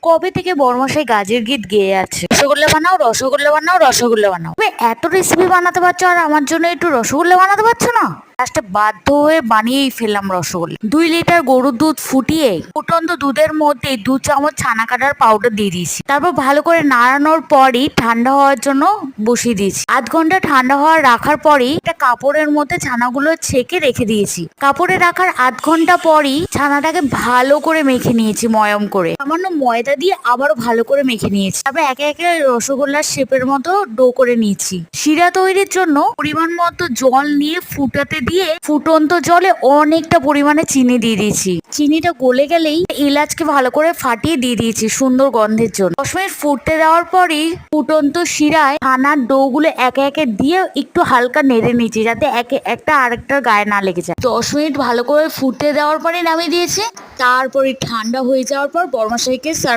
কবে থেকে বড়মশাই গাজের গীত গেয়ে আছে, রসগোল্লা বানাও, রসগোল্লা বানাও, রসগোল্লা বানাও। তবে এত রেসিপি বানাতে পারছো আর আমার জন্য একটু রসগোল্লা বানাতে পারছো না? লাস্টে বাধ্য হয়ে বানিয়েই ফেললাম রসগোল্লা। 2 লিটার গরুর দুধ ফুটিয়ে ফুটন্ত দুধের মধ্যে 2 চামচ ছানা কাটার পাউডার দিয়ে দিয়েছি। তারপর ভালো করে নাড়ানোর পরই ঠান্ডা হওয়ার জন্য বসিয়ে দিয়েছি। আধ ঘন্টা ঠান্ডা হওয়ার রাখার পরই একটা কাপড়ের মধ্যে ছানাগুলো ছেঁকে রেখে দিয়েছি। কাপড়ে রাখার আধ ঘন্টা পরই ছানাটাকে ভালো করে মেখে নিয়েছি, ময়ম করে সামান্য ময়দা দিয়ে আবারও ভালো করে মেখে নিয়েছি। তারপর একে একে রসগোল্লার শেপের মতো ডো করে নিয়েছি। শিরা তৈরির জন্য পরিমাণ মতো জল নিয়ে ফুটাতে দিয়ে ফুটন্ত জলে অনেকটা পরিমাণে চিনি দিয়ে দিয়েছি। চিনিটা গলে গেলেই এলাচকে ভালো করে ফাটিয়ে দিয়ে দিয়েছি সুন্দর গন্ধের জন্য। 10 মিনিট ফুটতে দেওয়ার পরই ফুটন্ত শিরায় ছানার ডো গুলো একে একে দিয়ে একটু হালকা নেড়ে নিয়েছি, যাতে একটা আরেকটার গায়ে না লেগে যায়। 10 মিনিট ভালো করে ফুটতে দেওয়ার পরে নামিয়ে দিয়েছি। তারপরে ঠান্ডা হয়ে যাওয়ার পর বড়মশাইকে সার্ভ